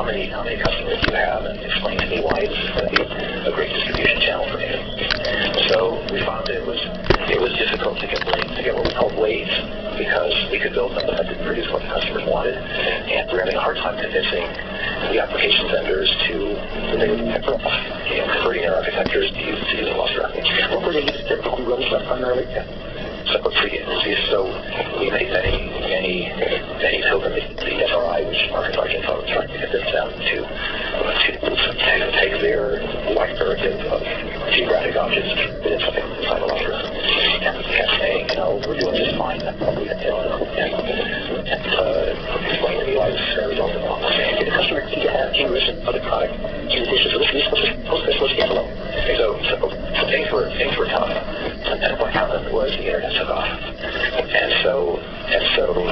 many customers do you have, and explain to me why this is going to be a great distribution channel for me. So we found that it was difficult to get what we called waves, because we could build them, but that didn't produce what the customers wanted, and we're having a hard time convincing the application vendors to converting their architectures to use the Lustre. What were they typically running primarily? So we made any token, the SRI, which Market Project was trying to convince them to take their wide derivative of geographic objects that is something inside a Lustre, and saying, we're doing just fine, and explain to me why this is going to result in a lot more. Did the customer need to have Canvas and other product in addition to this? Postgres was standalone. So things were tough, and what happened was the internet took off, and so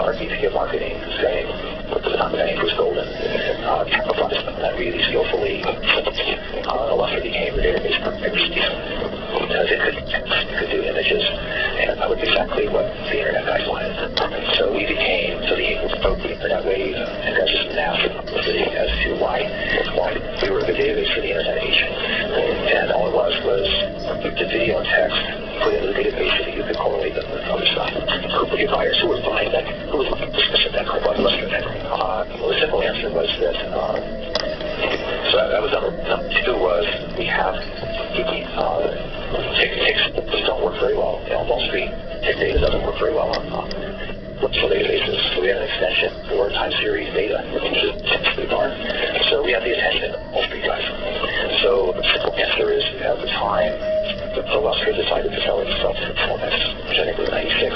our VP of marketing saying, what the name was Golden, capitalized on that really skillfully. Lustre became the database provider because it could do images, and that was exactly what the internet guys wanted. So we broke the internet wave and got just massive publicity as to why we were a good database for the internet age. And all it was the video and text put into the database so that you could correlate them with other stuff. Who were your buyers? Who was buying that? Who was looking at that? Lustre? Well, the simple answer was that. So that was number two. Was we have ticks don't work very well on Wall Street. Tick data doesn't work very well on relational databases. So we have an extension for time series data, which is pretty darn. So we have the attention of Wall Street guys. So the simple answer is, at the time, the Lustre decided to sell itself to Performance, which I think was 96.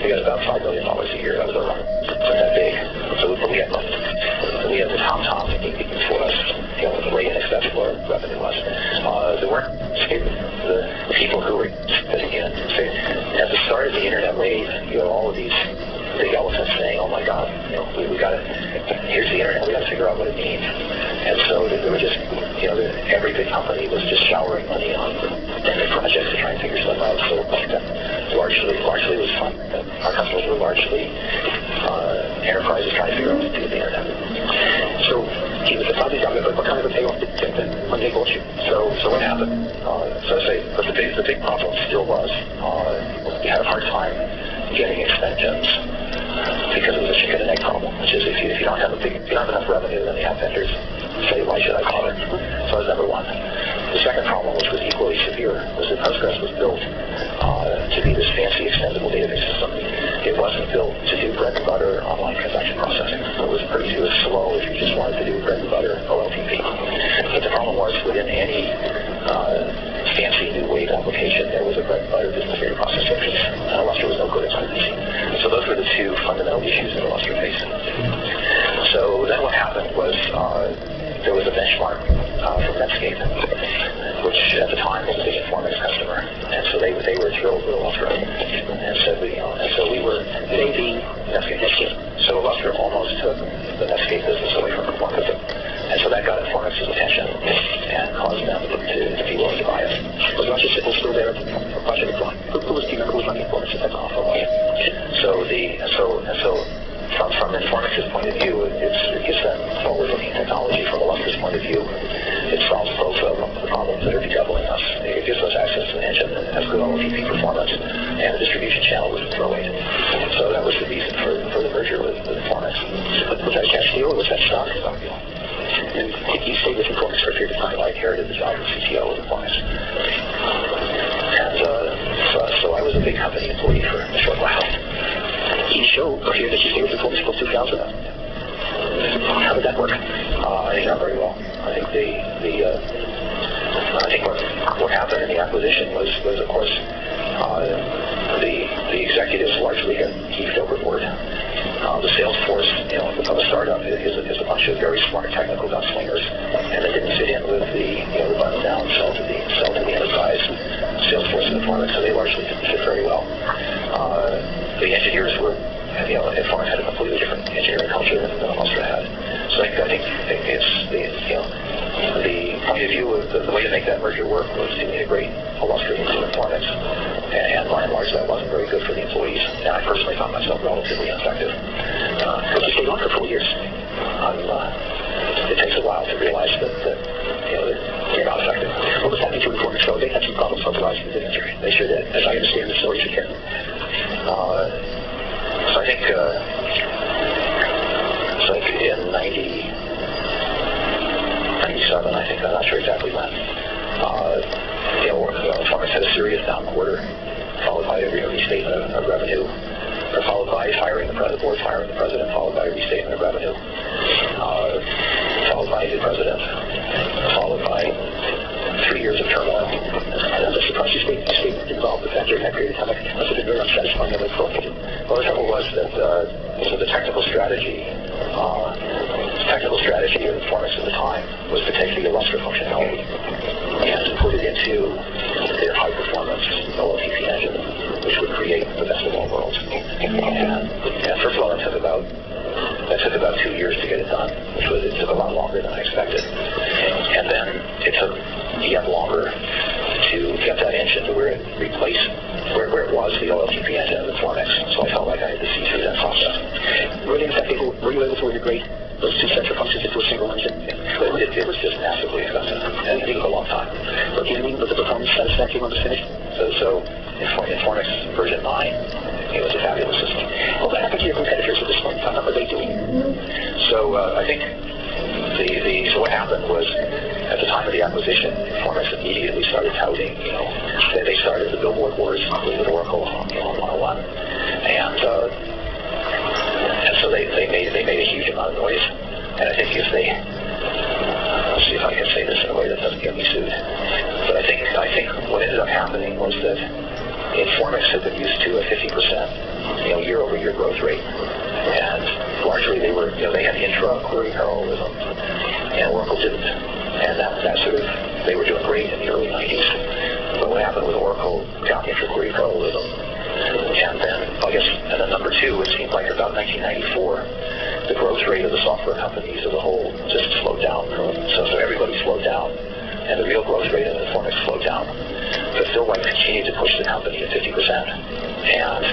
We got about $5 million a year. That was our run. It wasn't that big. So we had the Tom thinking for us, way in excess of what our revenue was. There weren't the people who were sitting in. At the start of the internet wave, you had all of these big elephants saying, "Oh my God, we got to. Here's the internet. We got to figure out what it means." And so there were just, every big company was just showering money on internet projects to try and figure stuff out. So largely it was fun. Our customers were largely enterprises trying to figure out what to do with the internet. So he was a project guy, but what kind of a payoff did when they bought you? So what happened? But the big problem still was we had a hard time getting extensions because it was a chicken and egg problem, which is if you don't have enough revenue, then the app vendors say, why should I bother? So that was number one. The second problem, which was equally severe, was that Postgres was built to be this fancy extendable database system. It wasn't built to do bread and butter online transaction processing. It was slow if you just wanted to do bread and butter OLTP. But the problem was within any fancy new wave application, there was a bread and butter business data processing piece. And Lustre was no good at that. So those were the two fundamental issues that Lustre faced. So then what happened was there was a benchmark from Netscape, which at the time was a big Informix customer, and so they were thrilled with Lustre, and so we were being Netscape. So Lustre almost took the Netscape business away from Informix, and so that got Informix's attention and caused them to be willing to buy it. Was Roger Sickle still there for Project Fly? Who was running Informix at that time? From Informix's point of view, it gives them forward-looking technology. From a Lustre's point of view, it solves both of the problems that are bedeviling us. It gives us access to an engine that has good OLTP performance and a distribution channel with throw weight. So that was the reason for the merger with Informix. Was that a cash deal or was that stock? Stock deal. And did you stay with Informix for a period of time? I inherited the job of CTO of Informix. And so I was a big company employee for a short while. You show here that you stayed with Informix till 2000. How did that work? I think not very well. I think I think what happened in the acquisition was of course the executives largely had heaved overboard. The sales force, of a startup is a bunch of very smart technical gunslingers, and they didn't fit in with the button down sell to the enterprise sales force in Informix, so they largely didn't fit very well. The engineers were, Informix had a completely different engineering culture than Lustre had. So I think it's the point of view of the way to make that merger work was to integrate Lustre into Informix, and by and large that wasn't very good for the employees. And I personally found myself relatively ineffective. But you stayed on for 4 years. It takes a while to realize that they're not effective. What was happening to Informix, though? They had some problems localizing, didn't they? They sure did. As I understand the stories again. So I think in 97, I think, I'm not sure exactly when, Informix had a serious down quarter, followed by a restatement of revenue, or followed by firing the board firing the president, followed by a restatement of revenue, followed by a new president, followed by 3 years of turmoil. And I'm just surprised you stayed involved with that during that period of time. That must have been very unsatisfying of a thought. Well, the trouble was that the technical strategy of Informix at the time was to take the Illustra functionality and to put it into their high-performance OLTP engine, which would create the best of all worlds. And first of all, that took about 2 years to get it done, it took a lot longer than I expected. And then it took yet longer to get that engine to where it replaced where it was the OLTP engine of Informix. So I felt like I had to see through that process. Were you able to integrate those two sets of functions into a single engine? It was just massively expensive, and it took a long time. But do you mean with the performance satisfaction when it was finished? So Informix version 9, it was a fabulous system. Well, what happened to your competitors at this point in time? What were they doing? So I think so what happened was, at the time of the acquisition, Informix immediately started touting, they started the Billboard Wars with Oracle, 101, and so they made a huge amount of noise. And I think let's see if I can say this in a way that doesn't get me sued. But I think what ended up happening was that Informix had been used to a 50% year-over-year growth rate, and largely they had intra-query parallelism, and Oracle didn't. And that sort of, they were doing great in the early 90s. But what happened with Oracle got intra-query parallelism. And then, and then number two, it seemed like about 1994, the growth rate of the software companies as a whole just slowed down. So everybody slowed down, and the real growth rate of Informix slowed down. But Phil White continued to push the company at 50%. And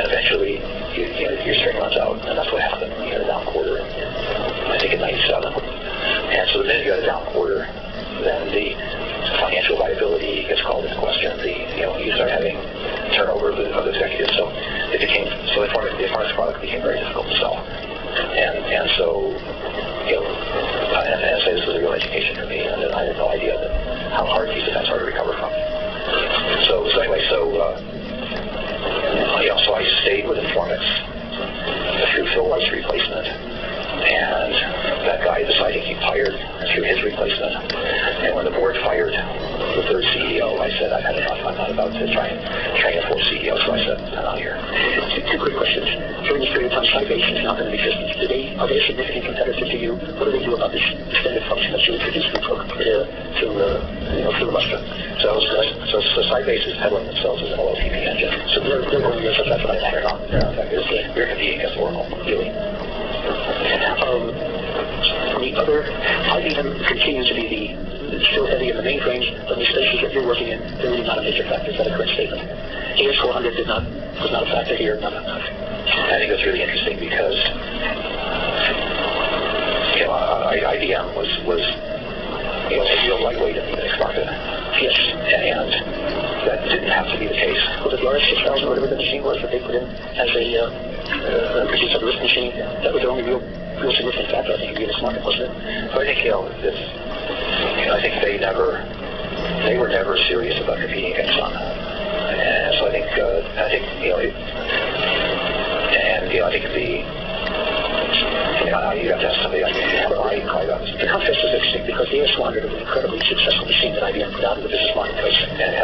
eventually, your string runs out, and that's what happened. You had a down quarter, I think in 97. And so the minute you had a down quarter, then the financial viability gets called into question. You start having turnover of executives. So the Informix product became very difficult to sell. And so, and I say this was a real education for me, and I had no idea how hard these events are to recover from. So I stayed with Informix through Phil White's replacement, and that guy decided he fired through his replacement. And when the board fired the third CEO, I said, I've had enough. I'm not about to try and train a fourth CEO, so I said, I'm out here. Two quick questions. During this period of time, Sybase is not in existence. Are they a significant competitor to you? What do they do about this extended function that you introduced through Illustra? So Sybase is peddling themselves as an OLTP engine. So they're going to that's what I heard on. We're competing against Oracle, really. The other, IBM continues to be still heavy in the mainframes, but the spaces that you're working in, they're really not a major factor. Is that a correct statement? AS400 was not a factor here. I think that's really interesting because IBM was a real lightweight in the Unix market. Yes. And that didn't have to be the case. Well, the RS-6000, whatever the machine was that they put in as a risk machine, that was the only real significant factor, I think, in the Unix market, wasn't it? So I think, I think they were never serious about competing against Sun. And so I think you have to ask somebody like me why about this. The contrast is interesting because the AS400 was an incredibly successful machine that IBM put out in the business marketplace. And it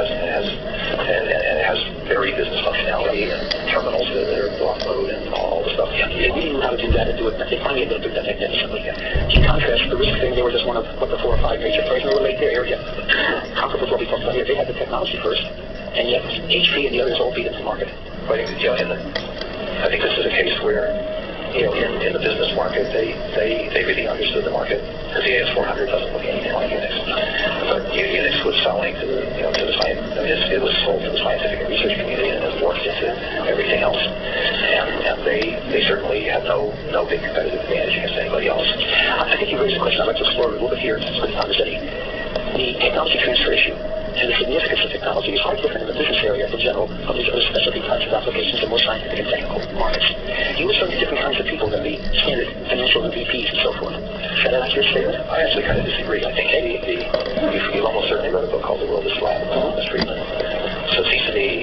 has very business functionality and terminals that are block mode and all the stuff. Yeah, they really knew how to do that and do it. They finally able to do that magnificently. In contrast, the risk thing, they were just one of the 4 or 5 major players, and they were late there area. Comparable to what we talked about here, they had the technology first, and yet HP and the others all beat into the market. But I think this is a case where in the business market, they really understood the market, because the AS400 doesn't look anything like Unix. But Unix was selling to the science. It was sold to the scientific and research community, and it worked into everything else. And they certainly had no big competitive advantage against anybody else. I think you raised a question I'd like to explore a little bit here, as good time as any. The technology transfer issue and the significance of technology is quite different in the business area in general from these other specialty types of applications and more scientific and technical markets. You were serving different kinds of people than the standard financial VPs and so forth. Is that an accurate statement? I actually kind of disagree. I think you've almost certainly read a book called The World is Flat. That's Friedman. So it seems to me